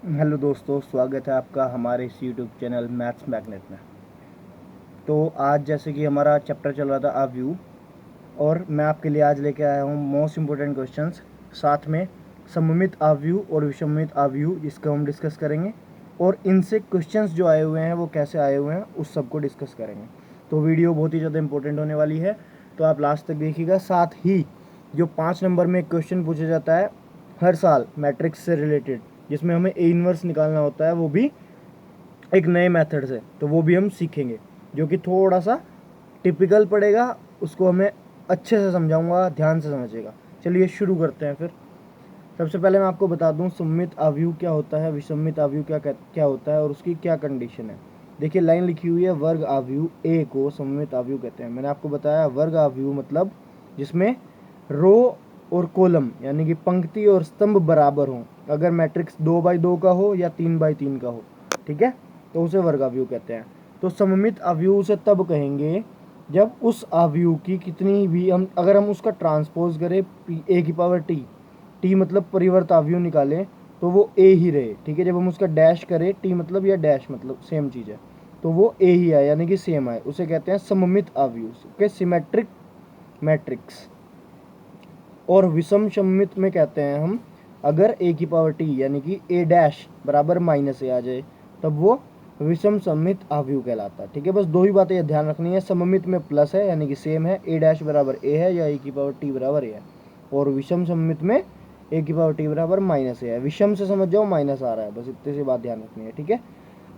Hello दोस्तों, स्वागत है आपका हमारे इस यूट्यूब चैनल मैथ्स मैग्नेट में। तो आज जैसे कि हमारा चैप्टर चल रहा था अव्यू, और मैं आपके लिए आज लेके आया हूँ मोस्ट इम्पोर्टेंट क्वेश्चंस, साथ में सममित अव्यू और विषमित अव्यू, जिसको हम डिस्कस करेंगे। और इनसे क्वेश्चंस जो आए हुए हैं वो कैसे आए हुए हैं उस सब को डिस्कस करेंगे। तो वीडियो बहुत ही ज़्यादा इंपॉर्टेंट होने वाली है, तो आप लास्ट तक देखिएगा। साथ ही जो 5 नंबर में एक क्वेश्चन पूछा जाता है हर साल मैट्रिक्स से रिलेटेड, जिसमें हमें ए इनवर्स निकालना होता है, वो भी एक नए मेथड से, तो वो भी हम सीखेंगे, जो कि थोड़ा सा टिपिकल पड़ेगा। उसको हमें अच्छे से समझाऊंगा, ध्यान से समझिएगा। चलिए शुरू करते हैं फिर। सबसे पहले मैं आपको बता दूं सममित अवयव क्या होता है, विषमित अवयव क्या होता है और उसकी क्या कंडीशन है। देखिए लाइन लिखी हुई है, वर्ग अवयव ए को सममित अवयव कहते हैं। मैंने आपको बताया वर्ग अवयव मतलब जिसमें रो और कॉलम यानी कि पंक्ति और स्तंभ बराबर हों। अगर मैट्रिक्स 2x2 का हो या 3x3 का हो, ठीक है, तो उसे वर्ग अवयव कहते हैं। तो सममित अवयव से तब कहेंगे जब उस अवयव की कितनी भी अगर हम उसका ट्रांसपोज करें ए की पावर टी, टी मतलब परिवर्त अवयव निकालें, तो वो ए ही रहे। ठीक है, जब हम उसका डैश करें, टी मतलब या डैश मतलब सेम चीज़ है, तो वो ए ही आए यानी कि सेम आए, उसे कहते हैं सममित अवयव के सिमेट्रिक मैट्रिक्स। और विषम सममित में कहते हैं हम, अगर ए की पावर टी यानी कि ए डैश बराबर माइनस ए आ जाए, तब वो विषम सममित अवयव कहलाता है। ठीक है, बस दो ही बातें ध्यान रखनी है। सममित में प्लस है यानी कि सेम है, ए डैश बराबर ए है या ए की पावर टी बराबर ए है। और विषम सममित में ए की पावर टी बराबर माइनस ए है। विषम से समझ जाओ माइनस आ रहा है, बस इतनी सी बात ध्यान रखनी है। ठीक है,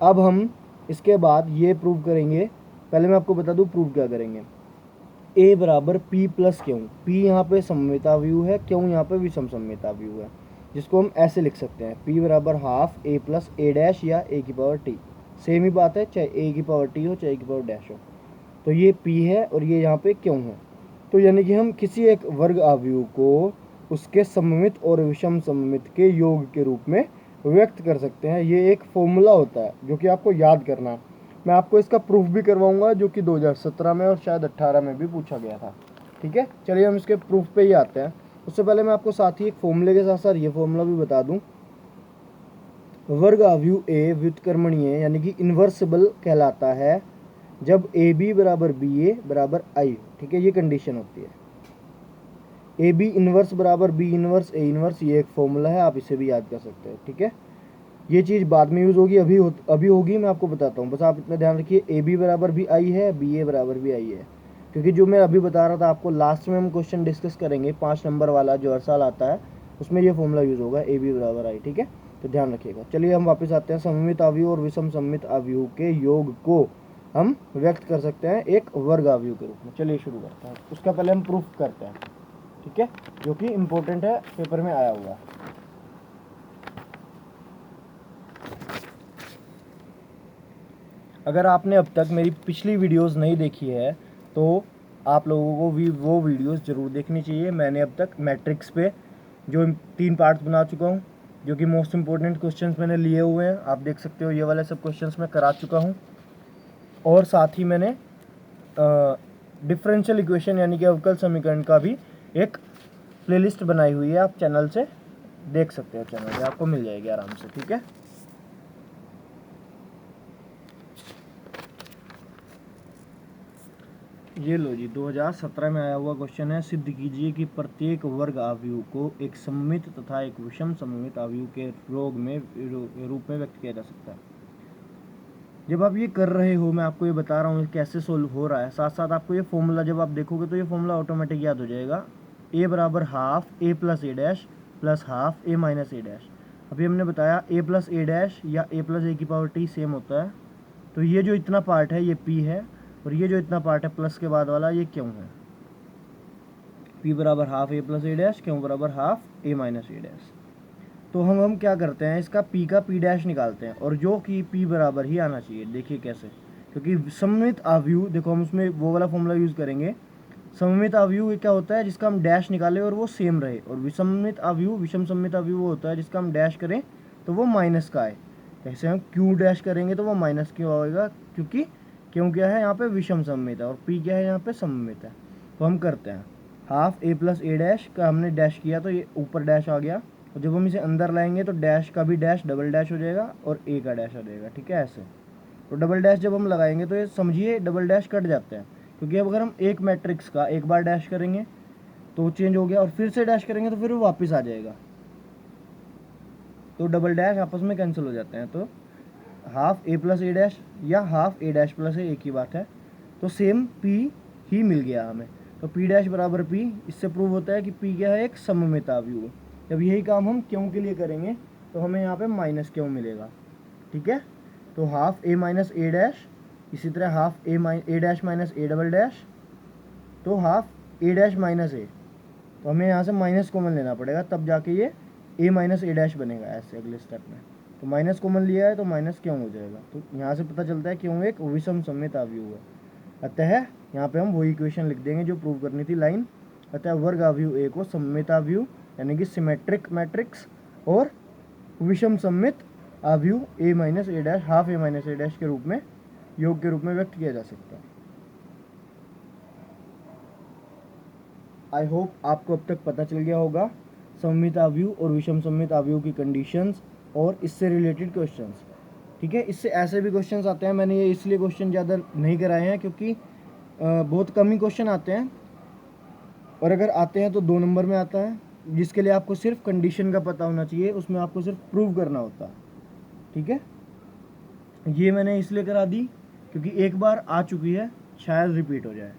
अब हम इसके बाद ये प्रूव करेंगे। पहले मैं आपको बता दूं प्रूव क्या करेंगे। ए बराबर पी प्लस क्यों, पी यहाँ पे सममिताव्यूह है, क्यों यहाँ पे विषम सममिताव्यूह है, जिसको हम ऐसे लिख सकते हैं, पी बराबर हाफ ए प्लस ए डैश या ए की पावर टी। सेम ही बात है, चाहे ए की पावर टी हो चाहे ए की पावर डैश हो। तो ये पी है और ये यहाँ पे क्यों है। तो यानी कि हम किसी एक वर्ग अवयव को उसके सममित और विषम सममित के योग के रूप में व्यक्त कर सकते हैं। ये एक फॉर्मूला होता है जो कि आपको याद करना है। मैं आपको इसका प्रूफ भी करवाऊंगा, जो कि 2017 में और शायद 18 में भी पूछा गया था। ठीक है, चलिए हम इसके प्रूफ पे ही आते हैं। उससे पहले मैं आपको साथ ही एक फॉर्मूले के साथ साथ ये फॉर्मूला भी बता दूं। वर्ग अवयव ए व्युत्क्रमणीय यानी कि इन्वर्सिबल कहलाता है जब ए बी बराबर बी ए बराबर आई। ठीक है, ये कंडीशन होती है। ए बी इनवर्स बराबर बी इनवर्स ए इनवर्स, ये एक फॉर्मूला है, आप इसे भी याद कर सकते हैं। ठीक है, ये चीज़ बाद में यूज़ होगी, अभी होगी, मैं आपको बताता हूँ। बस आप इतना ध्यान रखिए, ए बी बराबर भी आई है, बी ए बराबर भी आई है। क्योंकि जो मैं अभी बता रहा था आपको, लास्ट में हम क्वेश्चन डिस्कस करेंगे 5 नंबर वाला जो हर साल आता है, उसमें ये फॉर्मूला यूज़ होगा, ए बी बराबर आई। ठीक है, तो ध्यान रखिएगा। चलिए हम वापस आते हैं। सममित अवयव और विषम सममित अवयव के योग को हम व्यक्त कर सकते हैं एक वर्ग अवयव के रूप में। चलिए शुरू करते हैं। उसका पहले हम प्रूफ करते हैं, ठीक है, जो कि इम्पोर्टेंट है, पेपर में आया हुआ है। अगर आपने अब तक मेरी पिछली वीडियोस नहीं देखी है तो आप लोगों को भी वो वीडियोस ज़रूर देखनी चाहिए। मैंने अब तक मैट्रिक्स पे जो 3 पार्ट्स बना चुका हूँ, जो कि मोस्ट इम्पोर्टेंट क्वेश्चंस मैंने लिए हुए हैं। आप देख सकते हो, ये वाले सब क्वेश्चंस मैं करा चुका हूँ। और साथ ही मैंने डिफरेंशियल इक्वेशन यानी कि अवकल समीकरण का भी एक प्लेलिस्ट बनाई हुई है, आप चैनल से देख सकते हो, चैनल पे आपको मिल जाएगी आराम से। ठीक है, ये लो जी, 2017 में आया हुआ क्वेश्चन है। सिद्ध कीजिए कि प्रत्येक वर्ग अवयव को एक सममित तथा एक विषम सममित अवयव के रूप में व्यक्त किया जा सकता है। जब आप ये कर रहे हो, मैं आपको ये बता रहा हूँ कैसे सोल्व हो रहा है, साथ साथ आपको ये फॉर्मूला जब आप देखोगे तो ये फॉर्मूला ऑटोमेटिक याद हो जाएगा। ए बराबर हाफ ए प्लस ए डैश प्लस हाफ ए माइनस ए डैश। अभी हमने बताया ए प्लस ए डैश या ए प्लस ए की पावर टी सेम होता है। तो ये जो इतना पार्ट है ये पी है, और ये जो इतना पार्ट है प्लस के बाद वाला ये क्यों है। पी बराबर हाफ ए प्लस ए डैश, क्यों बराबर हाफ ए माइनस ए डैश। तो हम क्या करते हैं, इसका पी का पी डैश निकालते हैं, और जो कि पी बराबर ही आना चाहिए। देखिए कैसे, क्योंकि सममित अवयव, देखो हम उसमें वो वाला फॉर्मूला यूज़ करेंगे। सममित अवयव क्या होता है, जिसका हम डैश निकालें और वो सेम रहे। और विषमित अवयव, विषम सममित अवयव वो होता है जिसका हम डैश करें तो वो माइनस का आए। जैसे हम क्यू डैश करेंगे तो वो माइनस क्यों आएगा, क्योंकि क्यों क्या है यहाँ पे विषम सममित है, और पी क्या है यहाँ पे सममित है। तो हम करते हैं, हाफ ए प्लस ए डैश का हमने डैश किया तो ये ऊपर डैश आ गया, और जब हम इसे अंदर लाएंगे तो डैश का भी डैश डबल डैश हो जाएगा और ए का डैश आ जाएगा, ठीक है ऐसे। तो डबल डैश जब हम लगाएंगे तो ये समझिए डबल डैश कट जाते हैं, क्योंकि अब अगर हम एक मैट्रिक्स का एक बार डैश करेंगे तो चेंज हो गया, और फिर से डैश करेंगे तो फिर वो वापस आ जाएगा, तो डबल डैश आपस में कैंसिल हो जाते हैं। तो हाफ ए प्लस ए डैश या हाफ ए डैश प्लस ए, एक ही बात है। तो सेम पी ही मिल गया हमें, तो पी डैश बराबर पी, इससे प्रूव होता है कि पी क्या है, एक सममित अवयव है। जब यही काम हम क्यों के लिए करेंगे तो हमें यहाँ पे माइनस क्यों मिलेगा, ठीक है। तो हाफ ए माइनस ए डैश, इसी तरह half A dash minus A double dash, तो हाफ ए डैश माइनस ए, तो हमें यहाँ से माइनस कॉमन लेना पड़ेगा, तब जाके ये ए माइनस ए डैश बनेगा ऐसे अगले स्टेप में। तो माइनस कॉमन लिया है तो माइनस क्यों हो जाएगा, तो यहाँ से पता चलता है क्यों एक विषम सममित अवयव है। अतः यहाँ पे हम वही इक्वेशन लिख देंगे जो प्रूव करनी थी, लाइन। अतः वर्ग अवयव ए को सममित अवयव यानी कि सिमेट्रिक मैट्रिक्स और विषम सममित अवयव ए माइनस ए डैश हाफ ए माइनस ए डैश के रूप में, योग के रूप में व्यक्त किया जा सकता है। आई होप आपको अब तक पता चल गया होगा सममित अवयव और विषम सममित अवयव की कंडीशंस और इससे रिलेटेड क्वेश्चंस, ठीक है। इससे ऐसे भी क्वेश्चंस आते हैं, मैंने ये इसलिए क्वेश्चन ज़्यादा नहीं कराए हैं क्योंकि बहुत कम ही क्वेश्चन आते हैं, और अगर आते हैं तो 2 नंबर में आता है, जिसके लिए आपको सिर्फ कंडीशन का पता होना चाहिए, उसमें आपको सिर्फ प्रूव करना होता है, ठीक है। ये मैंने इसलिए करा दी क्योंकि एक बार आ चुकी है, शायद रिपीट हो जाए।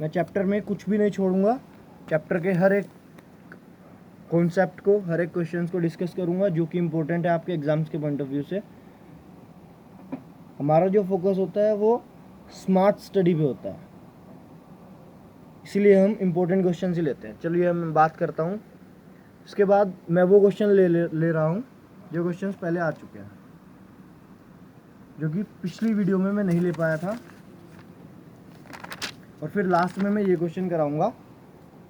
मैं चैप्टर में कुछ भी नहीं छोड़ूंगा, चैप्टर के हर एक कॉन्सेप्ट को, हर एक क्वेश्चंस को डिस्कस करूंगा जो कि इम्पोर्टेंट है आपके एग्जाम्स के पॉइंट ऑफ व्यू से। हमारा जो फोकस होता है वो स्मार्ट स्टडी पे होता है, इसीलिए हम इम्पोर्टेंट क्वेश्चन ही लेते हैं। चलिए मैं बात करता हूँ, इसके बाद मैं वो क्वेश्चन ले रहा हूँ जो क्वेश्चन पहले आ चुके हैं, जो कि पिछली वीडियो में मैं नहीं ले पाया था, और फिर लास्ट में मैं ये क्वेश्चन कराऊंगा,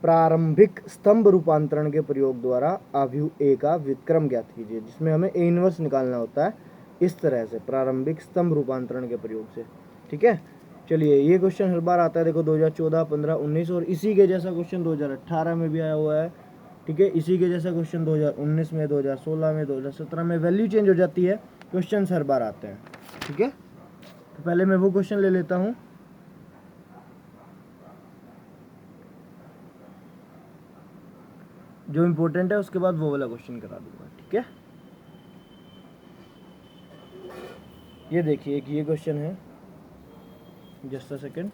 प्रारंभिक स्तंभ रूपांतरण के प्रयोग द्वारा अवयव ए का व्युत्क्रम ज्ञात कीजिए, जिसमें हमें ए इनवर्स निकालना होता है इस तरह से, प्रारंभिक स्तंभ रूपांतरण के प्रयोग से, ठीक है। चलिए ये क्वेश्चन हर बार आता है, देखो 2014, 15, 19, और इसी के जैसा क्वेश्चन 2018 में भी आया हुआ है, ठीक है। इसी के जैसा क्वेश्चन 2019 में, 2016 में, 2017 में, वैल्यू चेंज हो जाती है, क्वेश्चन हर बार आते हैं, ठीक है। तो पहले मैं वो क्वेश्चन ले लेता हूँ जो इम्पोर्टेंट है, उसके बाद वो वाला क्वेश्चन करा दूंगा, ठीक है। ये देखिए कि ये क्वेश्चन है, जस्ट अ सेकेंड।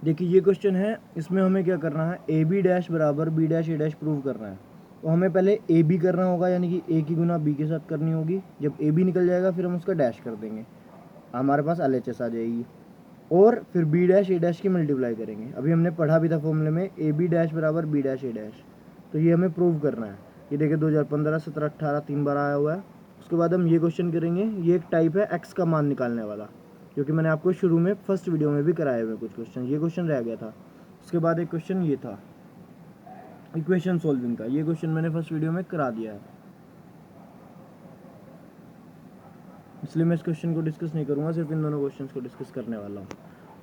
देखिए ये क्वेश्चन है, इसमें हमें क्या करना है, ए बी डैश बराबर B dash A dash prove करना है। तो हमें पहले ए बी करना होगा, यानी कि ए की गुना बी के साथ करनी होगी। जब ए बी निकल जाएगा फिर हम उसका डैश कर देंगे, हमारे पास LHS आ जाएगी, और फिर बी डैश ए डैश की मल्टीप्लाई करेंगे। अभी हमने पढ़ा भी था फॉर्मूले में, ए बी डैश बराबर बी डैश ए डैश, तो ये हमें प्रूव करना है। ये देखिए 2015, 17, 18 3 बार आया हुआ है। उसके बाद हम ये क्वेश्चन करेंगे, ये एक टाइप है एक्स का मान निकालने वाला, क्योंकि मैंने आपको शुरू में फर्स्ट वीडियो में भी कराए हुए कुछ क्वेश्चन, ये क्वेश्चन रह गया था। उसके बाद एक क्वेश्चन ये था इक्वेशन सॉल्विंग का, ये क्वेश्चन मैंने फर्स्ट वीडियो में करा दिया है, इसलिए मैं इस क्वेश्चन को डिस्कस नहीं करूँगा, सिर्फ इन दोनों क्वेश्चन को डिस्कस करने वाला हूँ।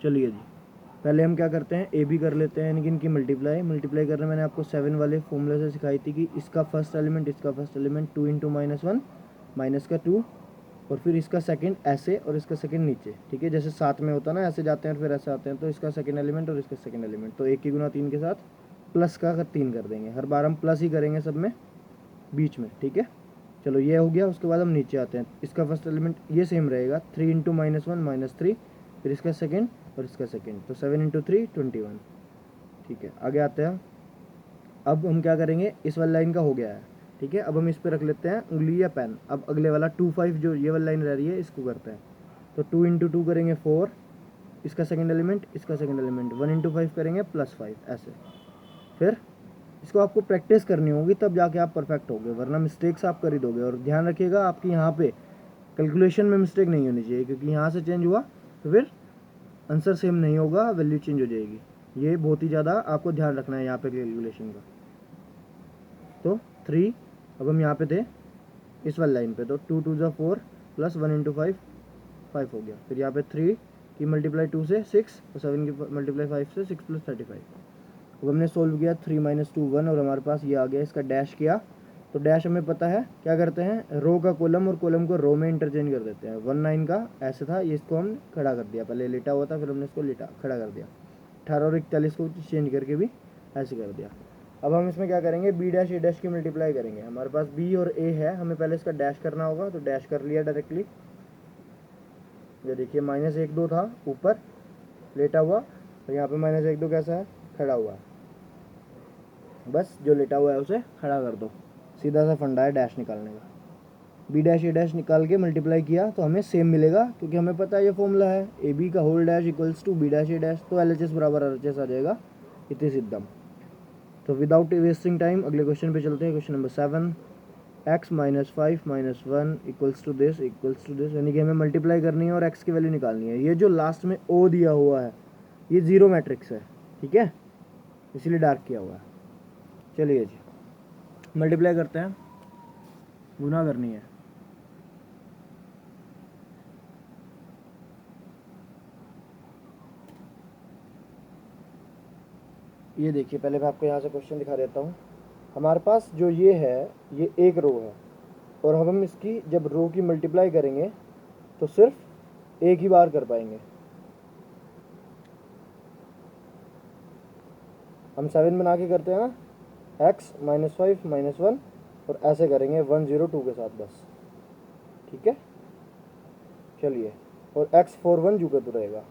चलिए जी, पहले हम क्या करते हैं, ए बी कर लेते हैं, यानी कि इनकी मल्टीप्लाई करने मैंने आपको 7 वाले फॉर्मूले से सिखाई थी कि इसका फर्स्ट एलिमेंट, इसका फर्स्ट एलिमेंट 2 × -1 माइनस का 2, और फिर इसका सेकंड ऐसे और इसका सेकंड नीचे, ठीक है। जैसे 7 में होता है ना, ऐसे जाते हैं और फिर ऐसे आते हैं, तो इसका सेकंड एलिमेंट और इसका सेकंड एलिमेंट, तो 1 की गुना 3 के साथ प्लस का 3 कर देंगे, हर बार हम प्लस ही करेंगे सब में बीच में, ठीक है। चलो ये हो गया। उसके बाद हम नीचे आते हैं, इसका फर्स्ट एलिमेंट ये सेम रहेगा, 3 × -1 -3, फिर इसका सेकंड और इसका सेकंड, तो 7 × 3 21, ठीक है। आगे आते हैं, अब हम क्या करेंगे, इस वाली लाइन का हो गया है, ठीक है। अब हम इस पर रख लेते हैं उंगली या पेन। अब अगले वाला 2 5 जो ये वाली लाइन रह रही है, इसको करते हैं, तो 2 × 2 करेंगे 4, इसका सेकंड एलिमेंट, इसका सेकंड एलिमेंट, 1 × 5 करेंगे +5, ऐसे। फिर इसको आपको प्रैक्टिस करनी होगी, तब जाके आप परफेक्ट होगे, वरना मिस्टेक्स आप कर ही दोगे। और ध्यान रखिएगा आपकी यहाँ पे कैलकुलेशन में मिस्टेक नहीं होनी चाहिए, क्योंकि यहाँ से चेंज हुआ तो फिर आंसर सेम नहीं होगा, वैल्यू चेंज हो जाएगी। ये बहुत ही ज़्यादा आपको ध्यान रखना है यहाँ पे कैलकुलेशन का। तो 3, अब हम यहाँ पे थे इस वाली लाइन पे, तो 2 2 ज़ा 4 प्लस 1 इंटू 5 5 हो गया। फिर यहाँ पे 3 की मल्टीप्लाई 2 से 6 और 7 की मल्टीप्लाई 5 से 6 प्लस 35। अब हमने सोल्व किया 3 माइनस 2 1 और हमारे पास ये आ गया। इसका डैश किया तो डैश हमें पता है क्या करते हैं, रो का कॉलम और कॉलम को रो में इंटरचेंज कर देते हैं। 1 9 का ऐसे था, ये इसको हम खड़ा कर दिया, पहले लेटा हुआ था फिर हमने इसको लेटा खड़ा कर दिया। 18 और 41 को चेंज करके भी ऐसे कर दिया। अब हम इसमें क्या करेंगे, बी डैश ए डैश की मल्टीप्लाई करेंगे। हमारे पास बी और ए है, हमें पहले इसका डैश करना होगा, तो डैश कर लिया डायरेक्टली। ये देखिए -1 2 था ऊपर लेटा हुआ, और यहाँ पे -1 2 कैसा है, खड़ा हुआ है। बस जो लेटा हुआ है उसे खड़ा कर दो, सीधा सा फंडा है डैश निकालने का। बी डैश ए डैश निकाल के मल्टीप्लाई किया तो हमें सेम मिलेगा, क्योंकि हमें पता है ये फॉर्मूला है, ए बी का whole dash equals to B dash A dash, तो एल एच एस बराबर आर एच एस आ जाएगा, इतनी सिद्धम। तो विदाउट वेस्टिंग टाइम अगले क्वेश्चन पे चलते हैं। Question number 7, x minus 5 minus 1 equals to this यानी कि हमें मल्टीप्लाई करनी है और x की वैल्यू निकालनी है। ये जो लास्ट में o दिया हुआ है ये जीरो मैट्रिक्स है, ठीक है, इसीलिए डार्क किया हुआ है। चलिए जी मल्टीप्लाई करते हैं, गुना करनी है। ये देखिए पहले मैं आपको यहाँ से क्वेश्चन दिखा देता हूँ। हमारे पास जो ये है ये एक रो है, और हम इसकी जब रो की मल्टीप्लाई करेंगे तो सिर्फ एक ही बार कर पाएंगे। हम 7 बना के करते हैं ना, x माइनस 5 माइनस 1, और ऐसे करेंगे 1 0 2 के साथ बस, ठीक है। चलिए, और x 4 1 जू का तो रहेगा।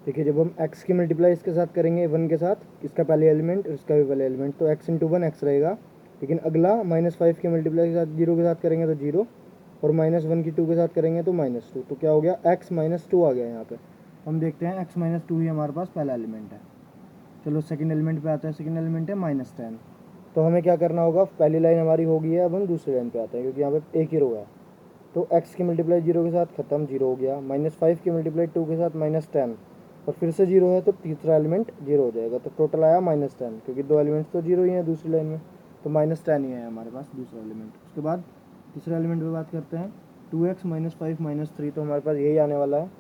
देखिए जब हम x की मल्टीप्लाई इसके साथ करेंगे 1 के साथ, इसका पहले एलिमेंट और इसका भी पहले एलिमेंट, तो x इंटू 1 x रहेगा। लेकिन अगला -5 की मल्टीप्लाई के साथ 0 के साथ करेंगे तो 0, और -1 की 2 के साथ करेंगे तो -2, तो क्या हो गया, x -2 आ गया यहाँ पे। हम देखते हैं x -2 ही हमारे पास पहला एलिमेंट है। चलो सेकंड एलिमेंट पे आते हैं। सेकंड एलिमेंट है -10। तो हमें क्या करना होगा, पहली लाइन हमारी हो गई है, अब हम दूसरी लाइन पे आते हैं, क्योंकि यहाँ पे एक ही रो है। तो x की मल्टीप्लाई 0 के साथ खत्म, 0 हो गया। -5 की मल्टीप्लाई 2 के साथ -10, और फिर से 0 है तो तीसरा एलिमेंट 0 हो जाएगा, तो टोटल आया -10, क्योंकि दो एलिमेंट्स तो 0 ही हैं दूसरी लाइन में, तो -10 ही है हमारे पास दूसरा एलिमेंट। उसके बाद तीसरे एलिमेंट पे बात करते हैं। 2x -5 -3, तो हमारे पास यही आने वाला है।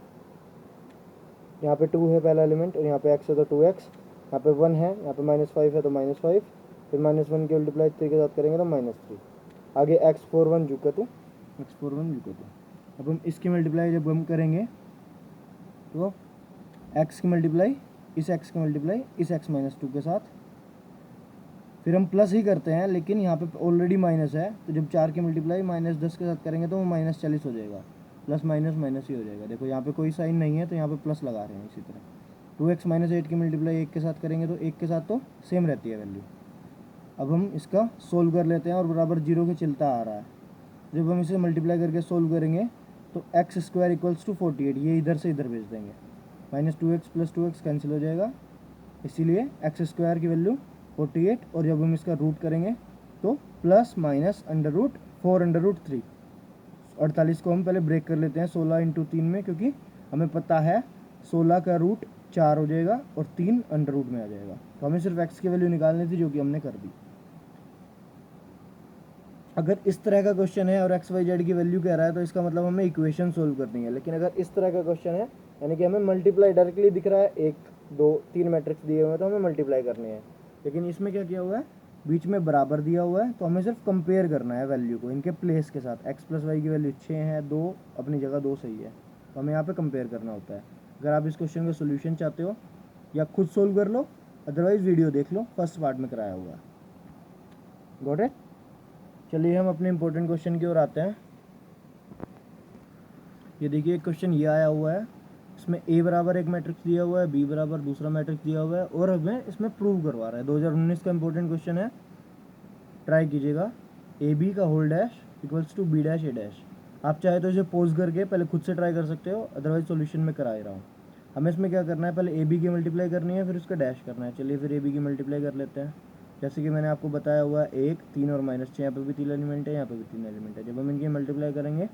यहाँ पे 2 है पहला एलिमेंट, और यहाँ पे x है तो 2x, यहाँ पे 1 है, यहाँ पे -5 है तो -5, फिर -1 की मल्टीप्लाई 3 के साथ करेंगे तो -3, आगे x 4 1 जुका तो अब हम इसकी मल्टीप्लाई जब हम करेंगे तो x की मल्टीप्लाई इस x की मल्टीप्लाई इस x -2 के साथ, फिर हम प्लस ही करते हैं, लेकिन यहाँ पे ऑलरेडी माइनस है, तो जब 4 की मल्टीप्लाई -10 के साथ करेंगे तो वो -40 हो जाएगा, प्लस माइनस माइनस ही हो जाएगा। देखो यहाँ पे कोई साइन नहीं है तो यहाँ पे प्लस लगा रहे हैं। इसी तरह 2x -8 की मल्टीप्लाई 1 के साथ करेंगे तो 1 के साथ तो सेम रहती है वैल्यू। अब हम इसका सोल्व कर लेते हैं, और बराबर 0 के चलता आ रहा है। जब हम इसे मल्टीप्लाई करके सोल्व करेंगे तो x² इक्वल्स टू 48, ये इधर से इधर भेज देंगे, -2x + 2x कैंसिल हो जाएगा, इसीलिए x² की वैल्यू 48, और जब हम इसका रूट करेंगे तो प्लस माइनस √4√3। 48 को हम पहले ब्रेक कर लेते हैं 16 × 3 में, क्योंकि हमें पता है 16 का रूट 4 हो जाएगा और 3 अंडर रूट में आ जाएगा। तो हमें सिर्फ x की वैल्यू निकालनी थी, जो कि हमने कर दी। अगर इस तरह का क्वेश्चन है और x y z की वैल्यू कह रहा है तो इसका मतलब हमें इक्वेशन सोल्व करनी है। लेकिन अगर इस तरह का क्वेश्चन है, यानी कि हमें मल्टीप्लाई डायरेक्टली दिख रहा है, 1 2 3 मैट्रिक्स दिए हुए हैं तो हमें मल्टीप्लाई करनी है। लेकिन इसमें क्या किया हुआ है, बीच में बराबर दिया हुआ है, तो हमें सिर्फ कंपेयर करना है वैल्यू को इनके प्लेस के साथ। x + y की वैल्यू 6 है, 2 अपनी जगह 2 सही है, तो हमें यहाँ पे कंपेयर करना होता है। अगर आप इस क्वेश्चन का सोल्यूशन चाहते हो या खुद सोल्व कर लो, अदरवाइज वीडियो देख लो, फर्स्ट पार्ट में कराया हुआ है। Got it. चलिए हम अपने इंपॉर्टेंट क्वेश्चन की ओर आते हैं। ये देखिए क्वेश्चन ये आया हुआ है, इसमें a बराबर एक मैट्रिक्स दिया हुआ है, b बराबर दूसरा मैट्रिक्स दिया हुआ है, और हमें इसमें प्रूव करवा रहा है। 2019 का इंपॉर्टेंट क्वेश्चन है, ट्राई कीजिएगा। ए बी का whole dash equals to B dash A dash. आप चाहे तो इसे पोज करके पहले खुद से ट्राई कर सकते हो, अदरवाइज सॉल्यूशन में करा ही रहा हूँ। हमें इसमें क्या करना है, पहले ए बी की मल्टीप्लाई करनी है, फिर उसका डैश करना है। चलिए फिर ए बी की मल्टीप्लाई कर लेते हैं। जैसे कि मैंने आपको बताया हुआ है 1 3 और -6, यहाँ पे भी 3 एलिमेंट है, यहाँ पे भी 3 एलिमेंट है। जब हम इनकी मल्टीप्लाई करेंगे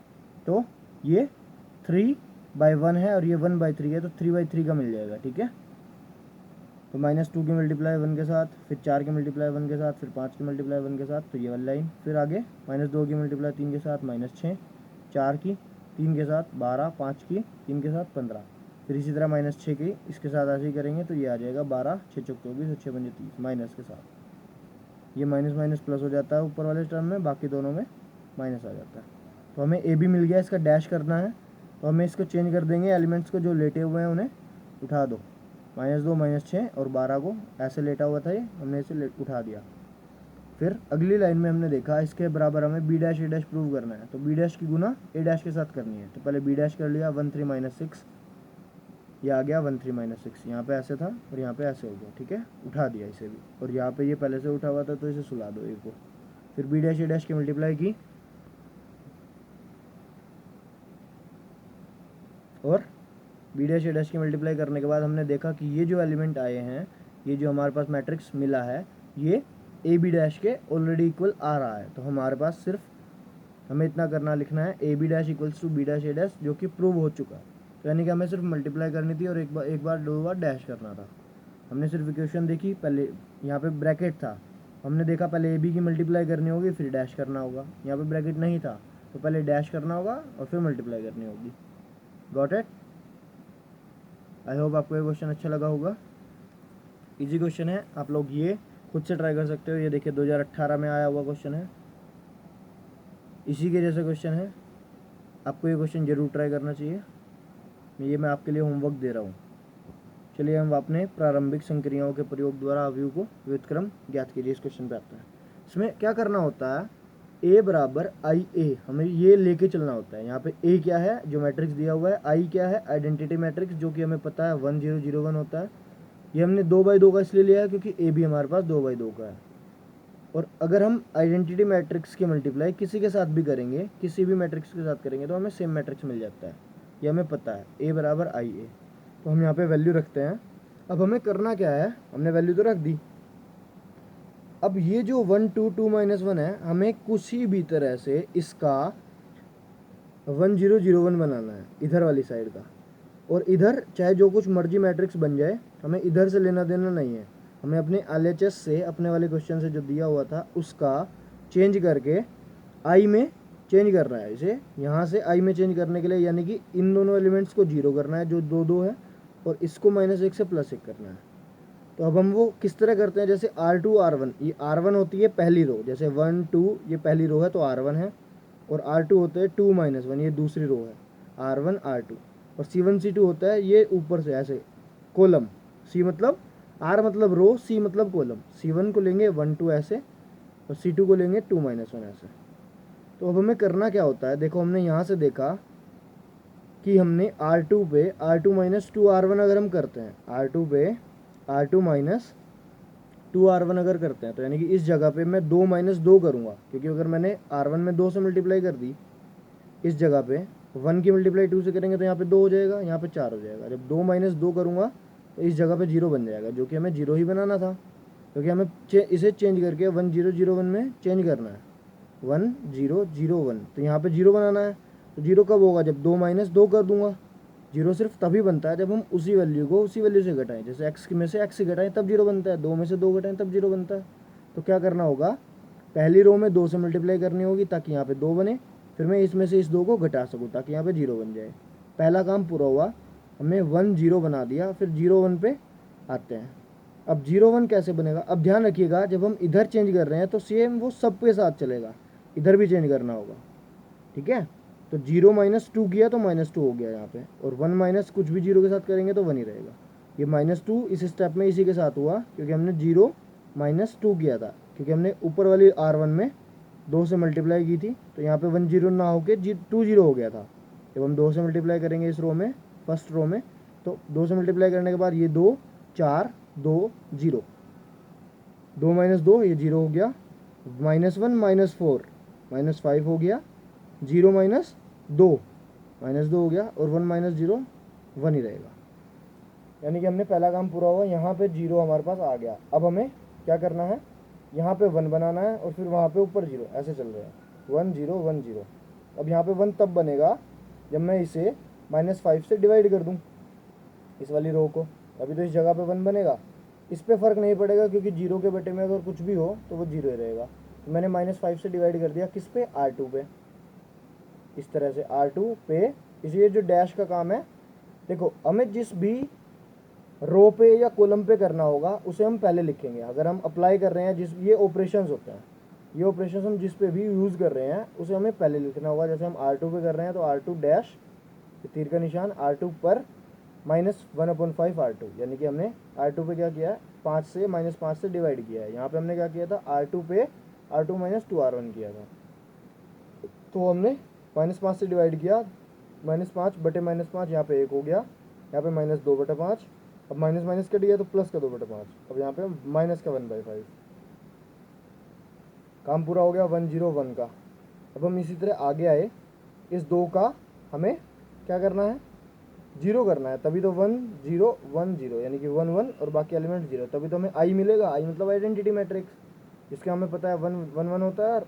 तो ये 3 बाई 1 है और ये 1/3 है, तो 3/3 का मिल जाएगा, ठीक है। तो -2 की मल्टीप्लाई 1 के साथ, फिर 4 की मल्टीप्लाई 1 के साथ, फिर 5 की मल्टीप्लाई 1 के साथ, तो ये वाली लाइन। फिर आगे -2 की मल्टीप्लाई 3 के साथ, -6, 4 की 3 के साथ 12, 5 की 3 के साथ 15, फिर इसी तरह -6 की इसके साथ ऐसे ही करेंगे, तो ये आ जाएगा 12, 6 चौक 24 और 6 पंजे 30 माइनस के साथ। ये माइनस माइनस प्लस हो जाता है ऊपर वाले टर्म में, बाकी दोनों में माइनस आ जाता है। तो हमें ए बी मिल गया, इसका डैश करना है, तो हमें इसको चेंज कर देंगे, एलिमेंट्स को जो लेटे हुए हैं उन्हें उठा दो। -2, -6 और 12 को ऐसे लेटा हुआ था, ये हमने इसे उठा दिया। फिर अगली लाइन में हमने देखा इसके बराबर हमें B dash A dash prove करना है, तो बी डैश की गुना ए डैश के साथ करनी है। तो पहले बी डैश कर लिया, 1 3 -6, ये आ गया 1 3 -6, यहाँ पे ऐसे था और यहाँ पे ऐसे हो गया, ठीक है, उठा दिया इसे भी। और यहाँ पे ये पहले से उठा हुआ था, तो इसे सुला दो ए को। फिर बी डैश ए डैश की मल्टीप्लाई की और बी डैश ए डैश की मल्टीप्लाई करने के बाद हमने देखा कि ये जो एलिमेंट आए हैं, ये जो हमारे पास मैट्रिक्स मिला है, ये ए बी डैश के ऑलरेडी इक्वल आ रहा है। तो हमारे पास सिर्फ हमें इतना करना लिखना है, A B dash equals to B dash A dash, जो कि प्रूव हो चुका। तो यानी कि हमें सिर्फ मल्टीप्लाई करनी थी और एक बार 2 बार डैश करना था। हमने सिर्फ इक्वेशन देखी, पहले यहाँ पे ब्रैकेट था, हमने देखा पहले ए बी की मल्टीप्लाई करनी होगी फिर डैश करना होगा। यहाँ पे ब्रैकेट नहीं था, तो पहले डैश करना होगा और फिर मल्टीप्लाई करनी होगी। Got it? आई होप आपको ये क्वेश्चन अच्छा लगा होगा। इजी क्वेश्चन है, आप लोग ये खुद से ट्राई कर सकते हो। ये देखिए 2018 में आया हुआ क्वेश्चन है, इसी के जैसे क्वेश्चन है। आपको ये क्वेश्चन जरूर ट्राई करना चाहिए, ये मैं आपके लिए होमवर्क दे रहा हूँ। चलिए हम अपने प्रारंभिक संक्रियाओं के प्रयोग द्वारा अवयव को व्युत्क्रम ज्ञात कीजिए। इस क्वेश्चन पे आता है, इसमें क्या करना होता है, a बराबर आई ए, हमें ये लेके चलना होता है। यहाँ पे a क्या है, जो मैट्रिक्स दिया हुआ है, i क्या है, आइडेंटिटी मैट्रिक्स, जो कि हमें पता है 1 0 0 1 होता है। ये हमने 2/2 का इसलिए लिया है क्योंकि a भी हमारे पास 2/2 का है। और अगर हम आइडेंटिटी मैट्रिक्स की मल्टीप्लाई किसी के साथ भी करेंगे, किसी भी मैट्रिक्स के साथ करेंगे, तो हमें सेम मैट्रिक्स मिल जाता है, ये हमें पता है, a बराबर आई ए। तो हम यहाँ पे वैल्यू रखते हैं। अब हमें करना क्या है, हमने वैल्यू तो रख दी। अब ये जो 1 2 2 -1 है, हमें किसी भी तरह से इसका 1 0 0 1 बनाना है इधर वाली साइड का। और इधर चाहे जो कुछ मर्जी मैट्रिक्स बन जाए, हमें इधर से लेना देना नहीं है। हमें अपने LHS से, अपने वाले क्वेश्चन से जो दिया हुआ था उसका चेंज करके आई में चेंज करना है। इसे यहाँ से आई में चेंज करने के लिए, यानी कि इन दोनों एलिमेंट्स को 0 करना है जो 2 2 है, और इसको -1 से +1 करना है। तो अब हम वो किस तरह करते हैं, जैसे R2 R1, ये R1 होती है पहली रो, जैसे 1 2 ये पहली रो है तो R1 है, और R2 होते हैं 2 -1, ये दूसरी रो है, R1 R2। और C1 C2 होता है ये ऊपर से ऐसे कॉलम, C मतलब R मतलब रो, C मतलब कॉलम। C1 को लेंगे 1 2 ऐसे, और C2 को लेंगे 2 -1 ऐसे। तो अब हमें करना क्या होता है, देखो हमने यहाँ से देखा कि हमने R2 पे R2 - 2 R1 अगर हम करते हैं, R2 पे R2 - 2 R1 अगर करते हैं, तो यानी कि इस जगह पे मैं 2 - 2 करूँगा, क्योंकि अगर मैंने R1 में 2 से मल्टीप्लाई कर दी, इस जगह पे 1 की मल्टीप्लाई 2 से करेंगे तो यहाँ पे 2 हो जाएगा, यहाँ पे 4 हो जाएगा। जब 2 - 2 करूँगा तो इस जगह पे 0 बन जाएगा, जो कि हमें 0 ही बनाना था, क्योंकि हमें इसे चेंज करके 1 0 0 1 में चेंज करना है, 1 0 0 1। तो यहाँ पे 0 बनाना है, तो 0 कब होगा, जब 2 - 2 कर दूंगा। 0 सिर्फ तभी बनता है जब हम उसी वैल्यू को उसी वैल्यू से घटाएं, जैसे x में से x से घटाएं तब 0 बनता है, 2 में से 2 घटाएं तब 0 बनता है। तो क्या करना होगा, पहली रो में 2 से मल्टीप्लाई करनी होगी ताकि यहाँ पे 2 बने, फिर मैं इसमें से इस 2 को घटा सकूँ ताकि यहाँ पे 0 बन जाए। पहला काम पूरा हुआ, हमने 1 0 बना दिया। फिर 0 1 पे आते हैं। अब 0 1 कैसे बनेगा, अब ध्यान रखिएगा, जब हम इधर चेंज कर रहे हैं तो सेम वो सब के साथ चलेगा, इधर भी चेंज करना होगा, ठीक है। तो 0 - 2 किया तो -2 हो गया यहाँ पे, और 1 माइनस कुछ भी 0 के साथ करेंगे तो 1 ही रहेगा। ये -2 इस स्टेप में इसी के साथ हुआ, क्योंकि हमने 0 - 2 किया था, क्योंकि हमने ऊपर वाली R1 में 2 से मल्टीप्लाई की थी, तो यहाँ पे 1 0 ना होके 2 0 हो गया था। जब हम 2 से मल्टीप्लाई करेंगे इस रो में, फर्स्ट रो में, तो 2 से मल्टीप्लाई करने के बाद ये 2 4 2 0, 2 - 2 ये 0 हो गया, -1 -4 -5 हो गया, 0 - 2 -2 हो गया, और 1 - 0 1 ही रहेगा। यानी कि हमने पहला काम पूरा हुआ, यहाँ पे 0 हमारे पास आ गया। अब हमें क्या करना है, यहाँ पे 1 बनाना है, और फिर वहाँ पे ऊपर 0, ऐसे चल रहा है 1 0 1 0। अब यहाँ पे 1 तब बनेगा जब मैं इसे -5 से डिवाइड कर दूँ इस वाली रो को, अभी तो इस जगह पे 1 बनेगा। इस पे फ़र्क नहीं पड़ेगा क्योंकि 0 के बटे में अगर कुछ भी हो तो वो 0 ही रहेगा। तो मैंने -5 से डिवाइड कर दिया किस पे, R2 पे। इस तरह से R2 पे, इसलिए जो डैश का काम है, देखो हमें जिस भी रो पे या कॉलम पे करना होगा उसे हम पहले लिखेंगे। अगर हम अप्लाई कर रहे हैं जिस, ये ऑपरेशंस होते हैं, ये ऑपरेशंस हम जिस पे भी यूज़ कर रहे हैं उसे हमें पहले लिखना होगा। जैसे हम R2 पे कर रहे हैं तो R2 डैश, तीर का निशान R2 पर -1/5 R2, यानी कि हमने R2 पे क्या किया है, 5 से -5 से डिवाइड किया है। यहाँ पे हमने क्या किया था, R2 पे R2 - 2R1 किया था। तो हमने -5 से डिवाइड किया, -5 बटे -5 यहाँ पे 1 हो गया, यहाँ पे -2/5। अब माइनस माइनस कट गया तो प्लस का 2/5। अब यहाँ पे माइनस का 1/5। काम पूरा हो गया 101 का। अब हम इसी तरह आगे आए, इस 2 का हमें क्या करना है, 0 करना है, तभी तो 1 0 1 0, यानी कि 1 1 और बाकी एलिमेंट 0, तभी तो हमें आई मिलेगा। आई मतलब आइडेंटिटी मैट्रिक्स, जिसका हमें पता है 1 1 1 होता है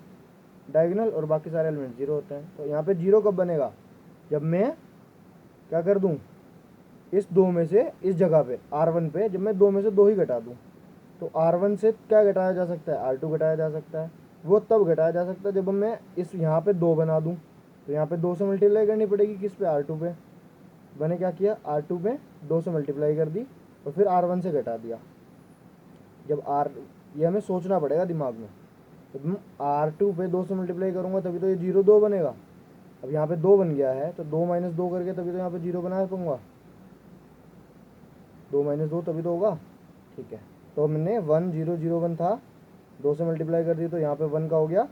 डायगोनल और बाकी सारे एलिमेंट 0 होते हैं। तो यहाँ पे 0 कब बनेगा, जब मैं क्या कर दूँ, इस 2 में से इस जगह पे R1 पे जब मैं 2 में से 2 ही घटा दूँ, तो R1 से क्या घटाया जा सकता है, R2 घटाया जा सकता है। वो तब घटाया जा सकता है जब मैं इस यहाँ पे 2 बना दूँ, तो यहाँ पे 2 से मल्टीप्लाई करनी पड़ेगी किस पे, R2 पे। मैंने क्या किया, R2 पे 2 से मल्टीप्लाई कर दी और फिर R1 से घटा दिया। जब ये हमें सोचना पड़ेगा दिमाग में, जब मैं R2 पे 2 से मल्टीप्लाई करूँगा तभी तो ये 0 2 बनेगा। अब यहाँ पे 2 बन गया है तो 2 - 2 करके तभी तो यहाँ पे 0 बना पाऊँगा। 2 - 2 तभी तो होगा, ठीक है। तो हमने 1 0 0 1 था, 2 से मल्टीप्लाई कर दी तो यहाँ पे 1 का हो गया,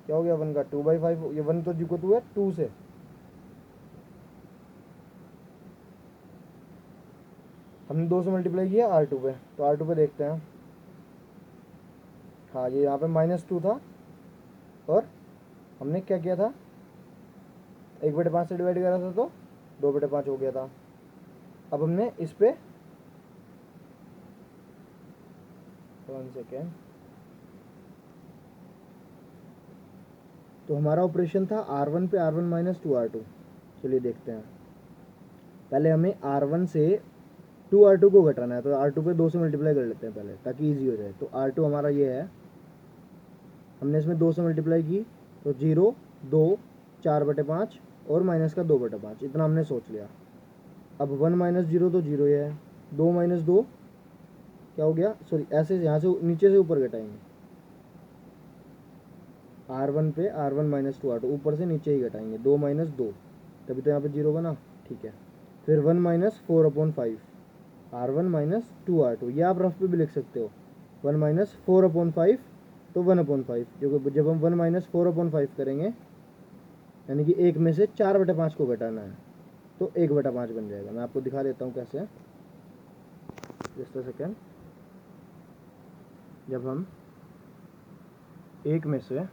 क्या हो गया 1 का 2/5। ये 1 तो इक्वल टू है 2 से, हमने 2 से मल्टीप्लाई किया R2 पे, तो R2 पे देखते हैं। हाँ, ये यहाँ पे -2 था और हमने क्या किया था, 1/5 से डिवाइड करा था तो 2/5 हो गया था। अब हमने इस पे 1 सेकेंड, तो हमारा ऑपरेशन था R1 पे R1 - 2R2। चलिए देखते हैं, पहले हमें R1 से 2R2 को घटाना है, तो R2 पे 2 से मल्टीप्लाई कर लेते हैं पहले ताकि इजी हो जाए। तो R2 हमारा ये है, हमने इसमें 2 से मल्टीप्लाई की तो 0 2 4/5 और माइनस का 2/5, इतना हमने सोच लिया। अब 1 - 0 तो 0 ही है, 2 - 2 क्या हो गया, सॉरी ऐसे यहाँ से नीचे से ऊपर घटाएंगे, R1 पे R1 - 2R2 ऊपर से नीचे ही घटाएंगे, 2 - 2 तभी तो यहाँ पे 0 बना, ठीक है। फिर 1 - 4/5 R1 - 2R2, ये आप रफ पे भी लिख सकते हो। 1 - 4/5 तो 1/5, जब हम 1 - 4/5 करेंगे यानी कि 1 में से 4/5 को घटाना है तो 1/5 बन जाएगा। मैं आपको दिखा देता हूँ कैसे, जस्ट अ सेकेंड। जब हम 1 में से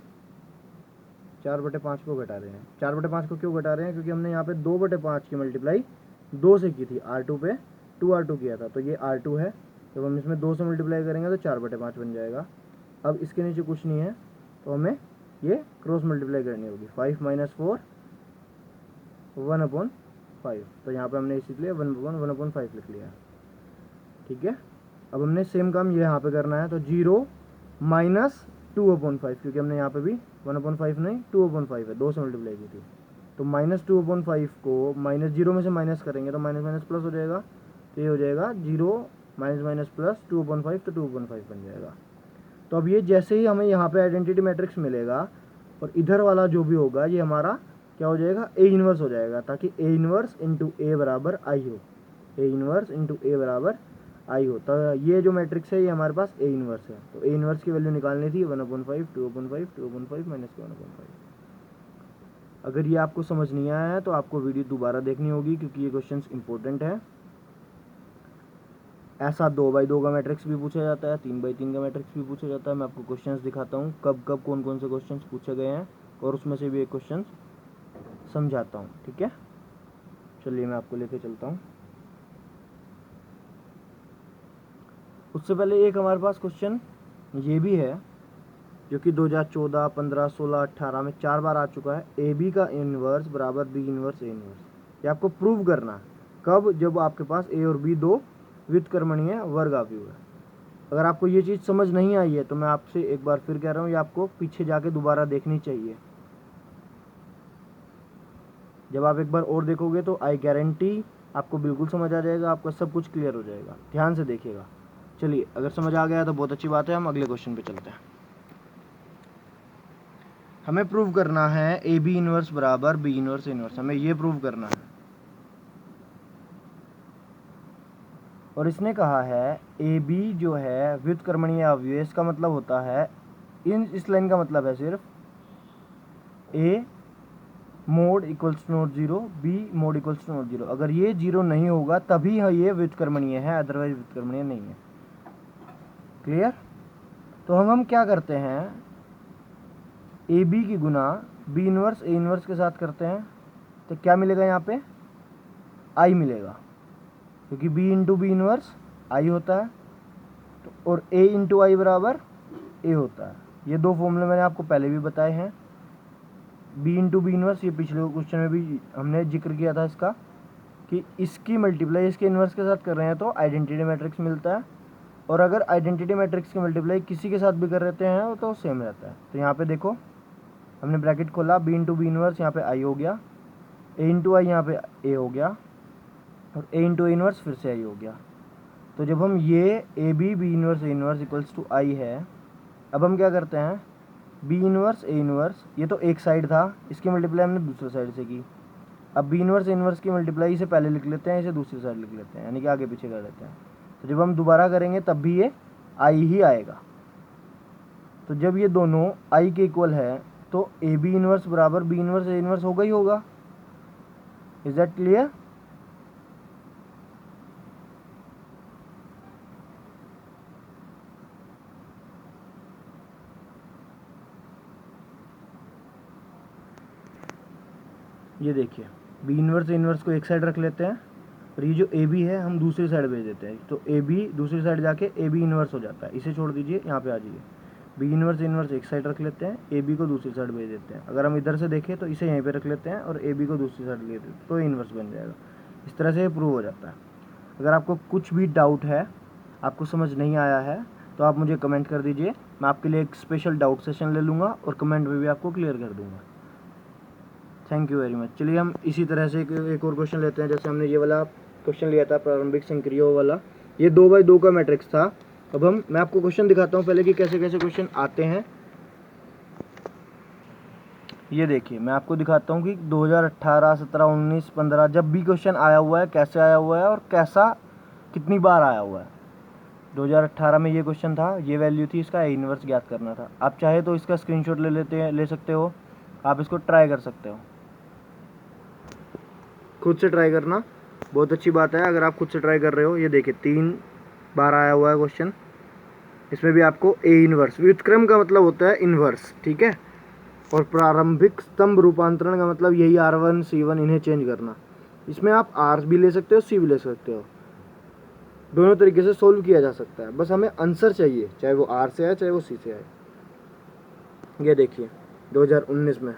4/5 को घटा रहे हैं, 4/5 को क्यों घटा रहे हैं, क्योंकि हमने यहाँ पे 2/5 की मल्टीप्लाई 2 से की थी, R2 पे 2R2 किया था, तो ये R2 है। जब हम इसमें 2 से मल्टीप्लाई करेंगे तो 4/5 बन जाएगा। अब इसके नीचे कुछ नहीं है तो हमें ये क्रॉस मल्टीप्लाई करनी होगी, 5 - 4 1/5, तो यहाँ पे हमने इसीलिए 1/5 लिख लिया, ठीक है। अब हमने सेम काम ये यहाँ पे करना है, तो 0 - 2/5, क्योंकि हमने यहाँ पे भी 1/5 नहीं 2/5 है, 2 से मल्टीप्लाई की थी, तो -2/5 को -0 में से माइनस करेंगे तो माइनस माइनस प्लस हो जाएगा, तो ये हो जाएगा 0 - प्लस 2/5, तो 2/5 बन जाएगा। तो अब ये जैसे ही हमें यहाँ पे आइडेंटिटी मैट्रिक्स मिलेगा और इधर वाला जो भी होगा ये हमारा क्या हो जाएगा, A इन्वर्स हो जाएगा, ताकि A इन्वर्स इंटू A बराबर आई हो, A इन्वर्स इंटू A बराबर आई हो। तो ये जो मैट्रिक्स है ये हमारे पास A इन्वर्स है, तो A इन्वर्स की वैल्यू निकालनी थी 1/5 2/5 2/5 माइनस 1/5। अगर ये आपको समझ नहीं आया है तो आपको वीडियो दोबारा देखनी होगी क्योंकि ये क्वेश्चंस इंपॉर्टेंट है। ऐसा 2x2 का मैट्रिक्स भी पूछा जाता है, 3x3 का मैट्रिक्स भी पूछा जाता है। मैं आपको क्वेश्चंस दिखाता हूँ कब कब कौन कौन से क्वेश्चंस पूछे गए हैं और उसमें से भी एक क्वेश्चन समझाता हूँ, ठीक है। चलिए मैं आपको लेके चलता हूँ। उससे पहले एक हमारे पास क्वेश्चन ये भी है जो कि 2014, 15, 16, 18 में 4 बार आ चुका है। ए बी का इन्वर्स बराबर बी इन्वर्स ए इन्वर्स। ये आपको प्रूव करना है। कब? जब आपके पास ए और बी दो व्युत्क्रमणीय वर्ग आव्यूह है। अगर आपको ये चीज़ समझ नहीं आई है तो मैं आपसे एक बार फिर कह रहा हूँ, ये आपको पीछे जाके दोबारा देखनी चाहिए। जब आप एक बार और देखोगे तो आई गारंटी आपको बिल्कुल समझ आ जाएगा, आपका सब कुछ क्लियर हो जाएगा। ध्यान से देखिएगा। चलिए, अगर समझ आ गया तो बहुत अच्छी बात है। हम अगले क्वेश्चन पे चलते हैं। हमें प्रूव करना है ए बी इनवर्स बराबर बी इनवर्स इनवर्स। हमें ये प्रूव करना है। और इसने कहा है ए बी जो है व्युत्क्रमणीय अवयव, इसका मतलब होता है इस लाइन का मतलब है सिर्फ A mod equals to not zero, B mod equals to not zero. अगर ये जीरो नहीं होगा तभी ये व्युत्क्रमणीय है, अदरवाइज व्युत्क्रमणीय नहीं है। क्लियर? तो हम क्या करते हैं, ए बी की गुना बी इनवर्स ए इनवर्स के साथ करते हैं। तो क्या मिलेगा यहाँ पे? आई मिलेगा, क्योंकि B into B inverse I होता है, तो और ए इंटू आई बराबर ए होता है। ये दो फॉर्मूले मैंने आपको पहले भी बताए हैं। बी इंटू बी इनवर्स, ये पिछले क्वेश्चन में भी हमने जिक्र किया था इसका, कि इसकी मल्टीप्लाई इसके इन्वर्स के साथ कर रहे हैं तो आइडेंटिटी मैट्रिक्स मिलता है। और अगर आइडेंटिटी मैट्रिक्स की मल्टीप्लाई किसी के साथ भी कर रहते हैं तो सेम रहता है। तो यहाँ पे देखो, हमने ब्रैकेट खोला, बी इंटू बी इनवर्स यहाँ पे आई हो गया, ए इंटू आई यहाँ पे ए हो गया, और ए इंटू ए इनवर्स फिर से आई हो गया। तो जब हम ये A B B inverse A inverse equals to I है, अब हम क्या करते हैं, बी इनवर्स ए इनवर्स, ये तो एक साइड था, इसकी मल्टीप्लाई हमने दूसरे साइड से की। अब बी इनवर्स ए इनवर्स की मल्टीप्लाई इसे पहले लिख लेते हैं, इसे दूसरी साइड लिख लेते हैं, यानी कि आगे पीछे कर लेते हैं। तो जब हम दोबारा करेंगे तब भी ये आई ही आएगा। तो जब ये दोनों आई के इक्वल है तो ए बी इनवर्स बराबर बी इनवर्स ए इनवर्स होगा ही होगा। Is that clear? ये देखिए, बी इनवर्स ए इनवर्स को एक साइड रख लेते हैं, और ये जो ए बी है हम दूसरी साइड भेज देते हैं। तो ए बी दूसरी साइड जाके ए बी इनवर्स हो जाता है। इसे छोड़ दीजिए, यहाँ पे आ जाइए, बी इनवर्स इनवर्स एक साइड रख लेते हैं, ए बी को दूसरी साइड भेज देते हैं। अगर हम इधर से देखें तो इसे यहीं पे रख लेते हैं और ए बी को दूसरी साइड ले देते हैं, तो इनवर्स बन जाएगा। इस तरह से ये प्रूव हो जाता है। अगर आपको कुछ भी डाउट है, आपको समझ नहीं आया है, तो आप मुझे कमेंट कर दीजिए। मैं आपके लिए एक स्पेशल डाउट सेशन ले लूँगा और कमेंट में भी आपको क्लियर कर दूँगा। Thank you very much. चलिए, हम इसी तरह से एक और क्वेश्चन लेते हैं। जैसे हमने ये वाला क्वेश्चन लिया था प्रारंभिक संक्रियाओं वाला, ये 2x2 का मैट्रिक्स था। अब मैं आपको क्वेश्चन दिखाता हूँ पहले कि कैसे कैसे क्वेश्चन आते हैं। ये देखिए, मैं आपको दिखाता हूँ कि 2018, 17, 19, 15 जब भी क्वेश्चन आया हुआ है, कैसे आया हुआ है और कैसा कितनी बार आया हुआ है। 2018 में ये क्वेश्चन था, ये वैल्यू थी, इसका ए इनवर्स ज्ञात करना था। आप चाहे तो इसका स्क्रीनशॉट ले सकते हो, आप इसको ट्राई कर सकते हो, खुद से ट्राई करना बहुत अच्छी बात है अगर आप खुद से ट्राई कर रहे हो। ये देखिए, 3 बार आया हुआ है क्वेश्चन। इसमें भी आपको ए इनवर्स, व्युत्क्रम का मतलब होता है इनवर्स, ठीक है, और प्रारंभिक स्तंभ रूपांतरण का मतलब यही R1 C1 इन्हें चेंज करना। इसमें आप R भी ले सकते हो, C भी ले सकते हो, दोनों तरीके से सोल्व किया जा सकता है। बस हमें आंसर चाहिए, चाहे वो R से आए चाहे वो C से आए। ये देखिए, 2019 में,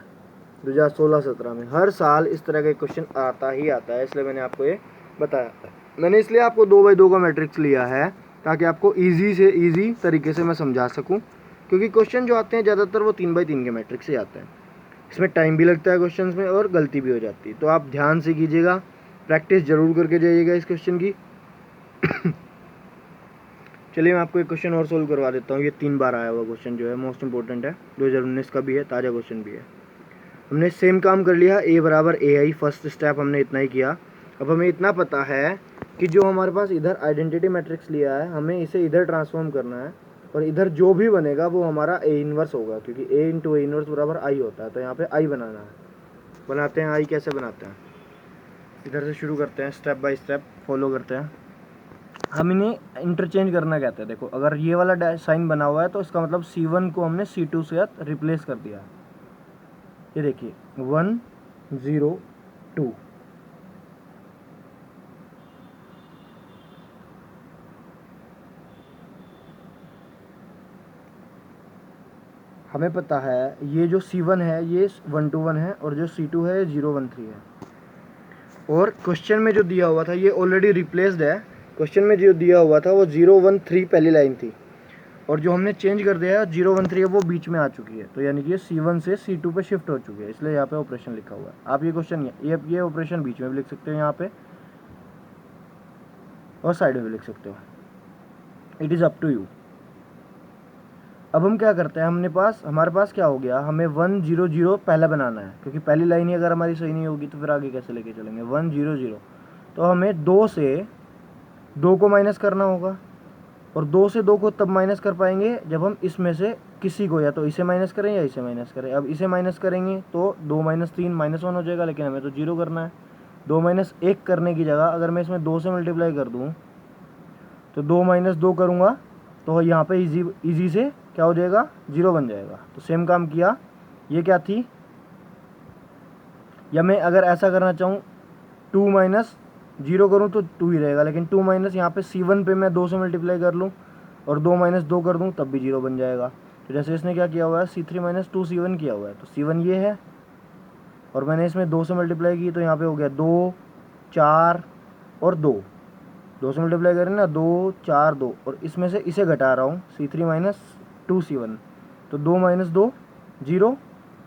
2016-17 में हर साल इस तरह का क्वेश्चन आता ही आता है, इसलिए मैंने आपको ये बताया। मैंने इसलिए आपको 2x2 का मैट्रिक्स लिया है ताकि आपको इजी से इजी तरीके से मैं समझा सकूं, क्योंकि क्वेश्चन जो आते हैं ज़्यादातर वो 3x3 के मैट्रिक्स से आते हैं। इसमें टाइम भी लगता है क्वेश्चन में और गलती भी हो जाती है। तो आप ध्यान से कीजिएगा, प्रैक्टिस ज़रूर करके जाइएगा इस क्वेश्चन की। चलिए, मैं आपको एक क्वेश्चन और सोल्व करवा देता हूँ। ये 3 बार आया हुआ क्वेश्चन जो है मोस्ट इंपॉर्टेंट है, 2019 का भी है, ताज़ा क्वेश्चन भी है। हमने सेम काम कर लिया, ए बराबर ए आई, फर्स्ट स्टेप हमने इतना ही किया। अब हमें इतना पता है कि जो हमारे पास इधर आइडेंटिटी मैट्रिक्स लिया है, हमें इसे इधर ट्रांसफॉर्म करना है, और इधर जो भी बनेगा वो हमारा ए इनवर्स होगा, क्योंकि ए इंटू ए इनवर्स बराबर आई होता है। तो यहाँ पे आई बनाना है। बनाते हैं आई, कैसे बनाते हैं, इधर से शुरू करते हैं, स्टेप बाय स्टेप फॉलो करते हैं। हम इन्हें इंटरचेंज करना कहते हैं। देखो, अगर ये वाला साइन बना हुआ है तो इसका मतलब C1 को हमने C2 से रिप्लेस कर दिया। ये देखिए, 1 0 2, हमें पता है ये जो C1 है ये 121 है और जो C2 है ये 013 है। और क्वेश्चन में जो दिया हुआ था ये ऑलरेडी रिप्लेस्ड है। क्वेश्चन में जो दिया हुआ था वो 013 पहली लाइन थी और जो हमने चेंज कर दिया है 013 है वो बीच में आ चुकी है, तो यानी कि ये C1 से C2 पे शिफ्ट हो चुकी है, इसलिए यहाँ पे ऑपरेशन लिखा हुआ है। आप ये क्वेश्चन ये ऑपरेशन बीच में भी लिख सकते हो यहाँ पे और साइड में भी लिख सकते हो, it is up to you. अब हम क्या करते हैं, हमारे पास क्या हो गया, हमें 100 पहला बनाना है, क्योंकि पहली लाइन ही अगर हमारी सही नहीं होगी तो फिर आगे कैसे लेके चलेंगे। 100 तो हमें 2 से 2 को माइनस करना होगा और 2 से 2 को तब माइनस कर पाएंगे जब हम इसमें से किसी को या तो इसे माइनस करें या इसे माइनस करें। अब इसे माइनस करेंगे तो 2 - 3 -1 हो जाएगा, लेकिन हमें तो 0 करना है। 2 - 1 करने की जगह अगर मैं इसमें 2 से मल्टीप्लाई कर दूँ तो 2 - 2 करूँगा तो यहाँ पे इजी से क्या हो जाएगा, 0 बन जाएगा। तो सेम काम किया, ये क्या थी, या मैं अगर ऐसा करना चाहूँ 2 - 0 करूँ तो 2 ही रहेगा, लेकिन 2 माइनस यहाँ पे C1 पे मैं 2 से मल्टीप्लाई कर लूँ और 2 - 2 कर दूँ तब भी 0 बन जाएगा। तो जैसे इसने क्या किया हुआ है, C3 - 2 C1 किया हुआ है, तो C1 ये है और मैंने इसमें 2 से मल्टीप्लाई की तो यहाँ पे हो गया 2 4 और 2 से मल्टीप्लाई करें ना, 2 4 2 और इसमें से इसे घटा रहा हूँ C3 - 2 C1, तो 2 - 2 0,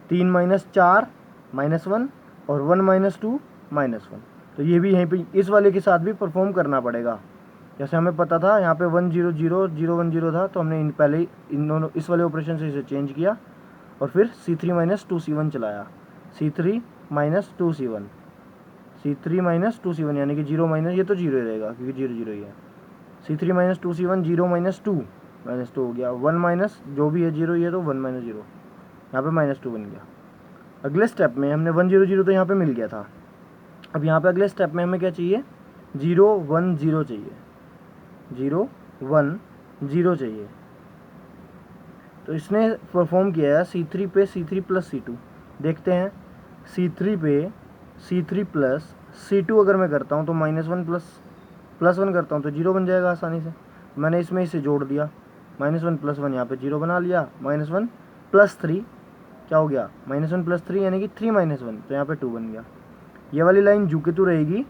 3 - 4 -1 और 1 - 2 -1। तो ये भी यहीं पे इस वाले के साथ भी परफॉर्म करना पड़ेगा। जैसे हमें पता था यहाँ पे 100 010 था, तो हमने पहले इन दोनों इस वाले ऑपरेशन से इसे चेंज किया और फिर C3 - 2 C1 चलाया। C3 - 2 C1, C3 - 2 C1 यानी कि 0 माइनस, ये तो 0 ही रहेगा क्योंकि 0 0 ही है। C3 - 2 C1 0 - 2 -2 हो गया, 1 माइनस जो भी है 0 ये तो 1 - 0 यहाँ पे -2 बन गया। अगले स्टेप में हमने 100 तो यहाँ पे मिल गया था। अब यहाँ पे अगले स्टेप में हमें क्या चाहिए, 0 1 0 चाहिए, 0 1 0 चाहिए। तो इसने परफॉर्म किया है C3 पे C3 + C2। देखते हैं C3 पे C3 + C2 अगर मैं करता हूँ तो -1 + 1 करता हूँ तो 0 बन जाएगा आसानी से। मैंने इसमें इसे जोड़ दिया, -1 + 1 यहाँ पे 0 बना लिया, -1 + 3 क्या हो गया, -1 + 3 यानी कि 3 - 1, तो यहाँ पे 2 बन गया। ये वाली लाइन जू के तू रहेगी,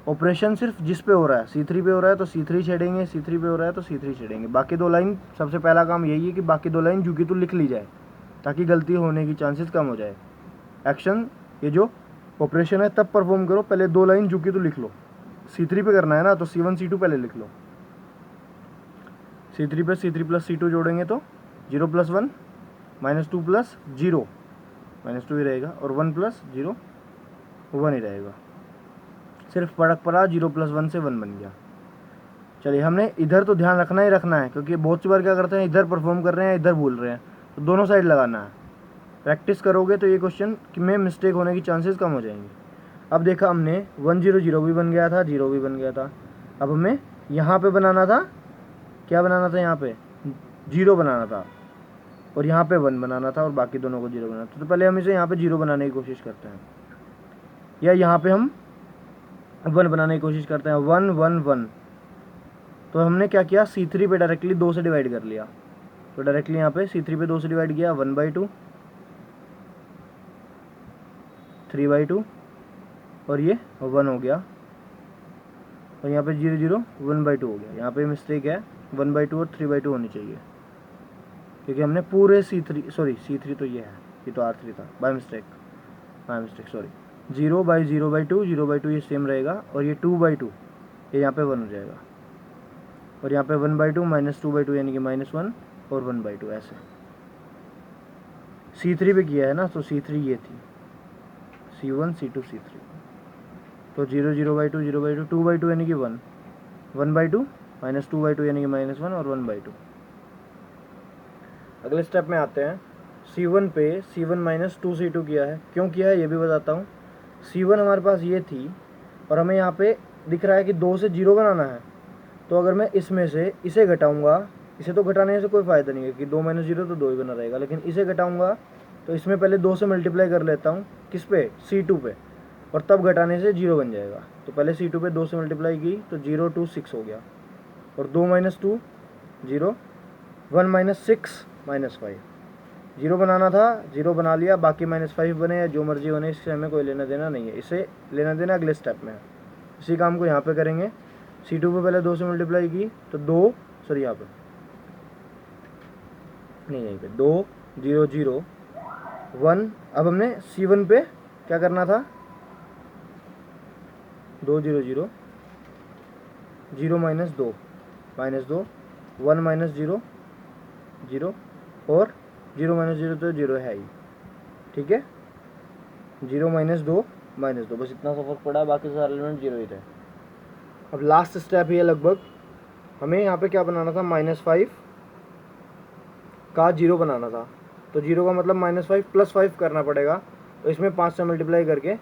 ऑपरेशन सिर्फ जिस पे हो रहा है C3 पे हो रहा है तो C3 छेड़ेंगे, C3 पे हो रहा है तो C3 छेड़ेंगे। बाकी 2 लाइन, सबसे पहला काम यही है कि बाकी 2 लाइन जू के तू लिख ली जाए ताकि गलती होने की चांसेस कम हो जाए। एक्शन ये जो ऑपरेशन है तब परफॉर्म करो, पहले 2 लाइन जू के तू लिख लो। C3 पे करना है ना तो C1 C2 पहले लिख लो। C3 पे C3 + C2 जोड़ेंगे तो 0 + 1 -2 + 0 -2 ही रहेगा और 1 + 0 1 ही रहेगा। सिर्फ फर्क पड़ा, 0 + 1 से 1 बन गया। चलिए, हमने इधर तो ध्यान रखना ही रखना है क्योंकि बहुत सी बार क्या करते हैं, इधर परफॉर्म कर रहे हैं इधर भूल रहे हैं, तो दोनों साइड लगाना है। प्रैक्टिस करोगे तो ये क्वेश्चन में मिस्टेक होने की चांसेस कम हो जाएंगे। अब देखा हमने 100 0 भी बन गया था, 0 भी बन गया था। अब हमें यहाँ पे बनाना था, क्या बनाना था, यहाँ पे 0 बनाना था और यहाँ पे 1 बनाना था और बाकी दोनों को 0 बनाना था। तो पहले हम इसे यहाँ पे 0 बनाने की कोशिश करते हैं या यहाँ पे हम 1 बनाने की कोशिश करते हैं। 1 1 1, तो हमने क्या किया, C3 पे डायरेक्टली 2 से डिवाइड कर लिया, तो डायरेक्टली यहाँ पे C3 पे 2 से डिवाइड किया, 1/2 3/2 और ये 1 हो गया और यहाँ पे 0 0 1/2 हो गया। यहाँ पे मिस्टेक है, 1/2 और 3/2 होनी चाहिए क्योंकि हमने पूरे C3 तो ये है, ये तो R3 था, बाय मिस्टेक सॉरी। 0/0/2 0/2 ये सेम रहेगा और ये 2/2 ये यहाँ पे 1 हो जाएगा और यहाँ पे 1/2 -2/2 यानी कि -1 और 1/2 ऐसे। C3 पे किया है ना, तो C3 ये थी, C1 C2 C3, तो 0 0/2 0/2 2/2 यानी कि 1 1/2 -2/2 यानी कि -1 और 1/2। अगले स्टेप में आते हैं। C1 पे C1 - 2 C2 किया है, क्यों किया है ये भी बताता हूँ। C1 हमारे पास ये थी और हमें यहाँ पे दिख रहा है कि 2 से 0 बनाना है, तो अगर मैं इसमें से इसे घटाऊंगा, इसे तो घटाने से कोई फ़ायदा नहीं है कि 2 - 0 तो 2 ही बना रहेगा, लेकिन इसे घटाऊंगा तो इसमें पहले 2 से मल्टीप्लाई कर लेता हूँ, किस पे, C2 पे, और तब घटाने से 0 बन जाएगा। तो पहले C2 पे 2 से मल्टीप्लाई की तो 0 2 6 हो गया और 2 - 2 0 1 - 6 -5 जीरो बनाना था, जीरो बना लिया, बाकी -5 बने या जो मर्जी बने, इससे हमें कोई लेना देना नहीं है, इसे लेना देना अगले स्टेप में है। इसी काम को यहाँ पे करेंगे। C2 पे पहले 2 से मल्टीप्लाई की तो 2, सॉरी यहाँ पे नहीं, यहीं पे 2 0 0 1। अब हमने C1 पे क्या करना था, 2 0 0 0 -2 -2 1 -0 0 और 0 -0 तो 0 है ही, ठीक है। 0 -2 -2, बस इतना सा फर्क पड़ा, बाकी सारे एलिमेंट 0 ही थे। अब लास्ट स्टेप ये लगभग हमें यहाँ पे क्या बनाना था, -5 का 0 बनाना था। तो 0 का मतलब -5 + 5 करना पड़ेगा। तो इसमें 5 से मल्टीप्लाई करके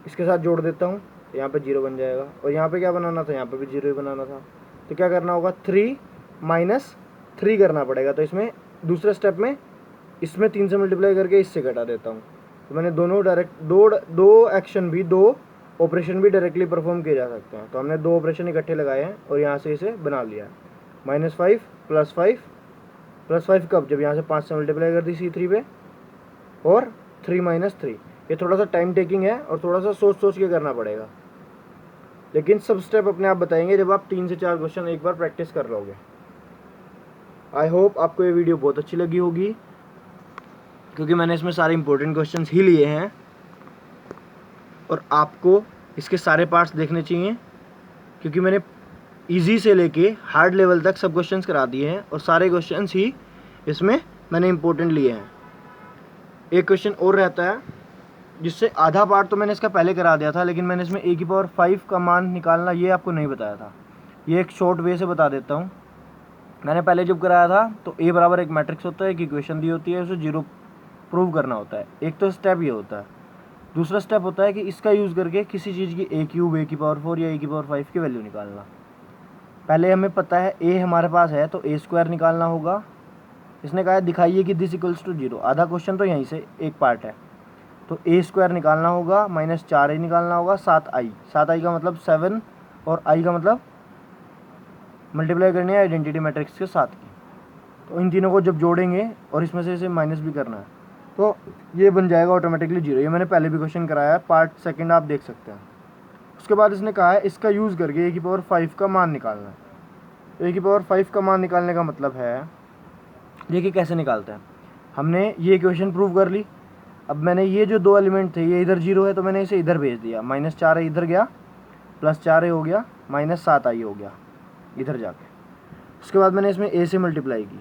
इसके साथ जोड़ देता हूँ, तो यहाँ पे 0 बन जाएगा। और यहाँ पे क्या बनाना था, यहाँ पे भी 0 ही बनाना था। तो क्या करना होगा, 3 - 3 करना पड़ेगा। तो इसमें दूसरे स्टेप में इसमें 3 से मल्टीप्लाई करके इससे घटा देता हूँ। तो मैंने दोनों डायरेक्ट दो एक्शन भी, 2 ऑपरेशन भी डायरेक्टली परफॉर्म किए जा सकते हैं। तो हमने 2 ऑपरेशन इकट्ठे लगाए हैं और यहाँ से इसे बना लिया है। -5 + 5 + 5 कब, जब यहाँ से 5 से मल्टीप्लाई कर दी C3 पे, और 3 - 3। ये थोड़ा सा टाइम टेकिंग है और थोड़ा सा सोच सोच के करना पड़ेगा, लेकिन सब स्टेप अपने आप बताएंगे जब आप 3 से 4 क्वेश्चन एक बार प्रैक्टिस कर लोगे। आई होप आपको ये वीडियो बहुत अच्छी लगी होगी, क्योंकि मैंने इसमें सारे इंपॉर्टेंट क्वेश्चंस ही लिए हैं और आपको इसके सारे पार्ट्स देखने चाहिए, क्योंकि मैंने इजी से लेके हार्ड लेवल तक सब क्वेश्चंस करा दिए हैं और सारे क्वेश्चंस ही इसमें मैंने इंपॉर्टेंट लिए हैं। एक क्वेश्चन और रहता है जिससे आधा पार्ट तो मैंने इसका पहले करा दिया था, लेकिन मैंने इसमें A⁵ का मान निकालना ये आपको नहीं बताया था। ये एक शॉर्ट वे से बता देता हूँ। मैंने पहले जब कराया था तो A बराबर एक मैट्रिक्स होता है, एक इक्वेशन दी होती है, उसे 0 प्रूव करना होता है। एक तो स्टेप ये होता है। दूसरा स्टेप होता है कि इसका यूज़ करके किसी चीज़ की A³ A⁴ या A⁵ की वैल्यू निकालना। पहले हमें पता है A हमारे पास है तो A² निकालना होगा। इसने कहा है दिखाइए कि दिस इक्वल्स टू 0। आधा क्वेश्चन तो यहीं से एक पार्ट है। तो A² निकालना होगा, -4A निकालना होगा, 7i। 7i का मतलब 7 और i का मतलब मल्टीप्लाई करनी है आइडेंटिटी मैट्रिक्स के साथ की। तो इन तीनों को जब जोड़ेंगे और इसमें से इसे माइनस भी करना है तो ये बन जाएगा ऑटोमेटिकली 0। ये मैंने पहले भी क्वेश्चन कराया है, पार्ट सेकंड आप देख सकते हैं। उसके बाद इसने कहा है इसका यूज़ करके A⁵ का मान निकालना है। तो A⁵ का मान निकालने का मतलब है, देखिए कैसे निकालते हैं। हमने ये इक्वेशन प्रूव कर ली। अब मैंने ये जो 2 एलिमेंट थे, ये इधर 0 है तो मैंने इसे इधर भेज दिया। -4A इधर गया, +4A हो गया, -7i हो गया इधर जाके। उसके बाद मैंने इसमें A से मल्टीप्लाई की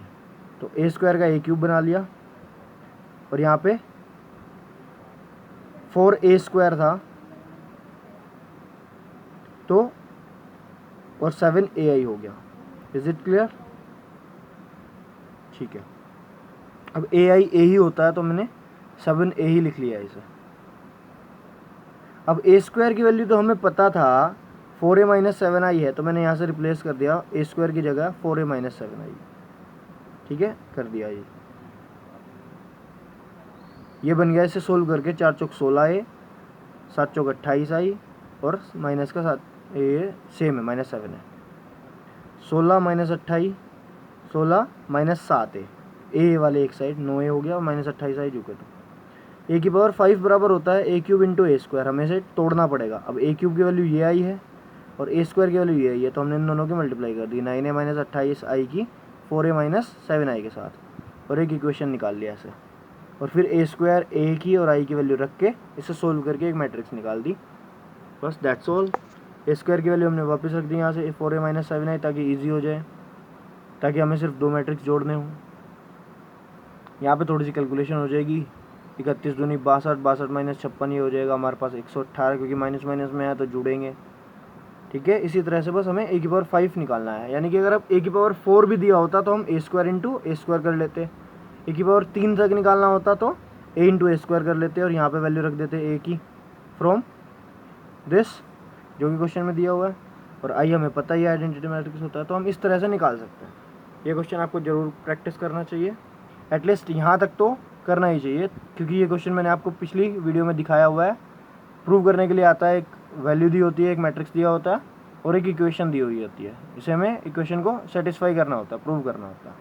तो A² का A³ बना लिया, और यहाँ पे 4A² था तो और 7AI हो गया। Is it clear? ठीक है। अब AI A ही होता है तो मैंने 7A ही लिख लिया इसे। अब A² की वैल्यू तो हमें पता था 4A - 7i है, तो मैंने यहाँ से रिप्लेस कर दिया A² की जगह 4A - 7i। ठीक है, कर दिया। ये बन गया। इसे सोल्व करके 4 चौक 16A, 7 चौक 28i और माइनस का 7 ये सेम है, -7 है। 16 - 28, 16 - 7A, ए वाले एक साइड 9A हो गया और -28i झुके तो A⁵ बराबर होता है A³ × A²। हमें इसे तोड़ना पड़ेगा। अब A³ की वैल्यू ये आई है और A² की वैल्यू ये आई है, तो हमने इन दोनों की मल्टीप्लाई कर दी 9A - 28i की 4A - 7i के साथ, और एक इक्वेशन निकाल लिया ऐसे। और फिर A² A की और i की वैल्यू रख के इसे सोल्व करके एक मैट्रिक्स निकाल दी। बस दैट्स ऑल। A² की वैल्यू हमने वापस रख दी यहाँ से 4A - 7i, ताकि ईजी हो जाए, ताकि हमें सिर्फ 2 मैट्रिक्स जोड़ने हों। यहाँ पे थोड़ी सी कैलकुलेशन हो जाएगी। 31 दूनी 62, 62 - 56 ये हो जाएगा हमारे पास 118, क्योंकि माइनस माइनस में है तो जुड़ेंगे। ठीक है, इसी तरह से बस हमें A⁵ निकालना है। यानी कि अगर अब A⁵ भी दिया होता तो हम A² × A² कर लेते। A⁵ तक निकालना होता तो A × A² कर लेते और यहाँ पे वैल्यू रख देते A की फ्रॉम दिस, जो कि क्वेश्चन में दिया हुआ है। और i हमें पता ही आइडेंटिटी मैट्रिक्स होता है, तो हम इस तरह से निकाल सकते हैं। ये क्वेश्चन आपको ज़रूर प्रैक्टिस करना चाहिए, एटलीस्ट यहाँ तक तो करना ही चाहिए, क्योंकि ये क्वेश्चन मैंने आपको पिछली वीडियो में दिखाया हुआ है। प्रूव करने के लिए आता है, एक वैल्यू दी होती है, एक मैट्रिक्स दिया होता है और एक इक्वेशन दी हुई होती है। इसे हमें इक्वेशन को सेटिस्फाई करना होता है, प्रूव करना होता है।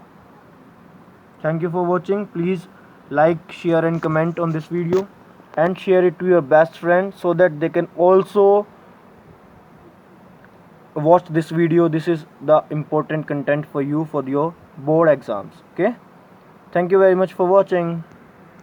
Thank you for watching. Please like, share and comment on this video, and share it to your best friend so that they can also watch this video. This is the important content for you for your board exams. Okay, thank you very much for watching.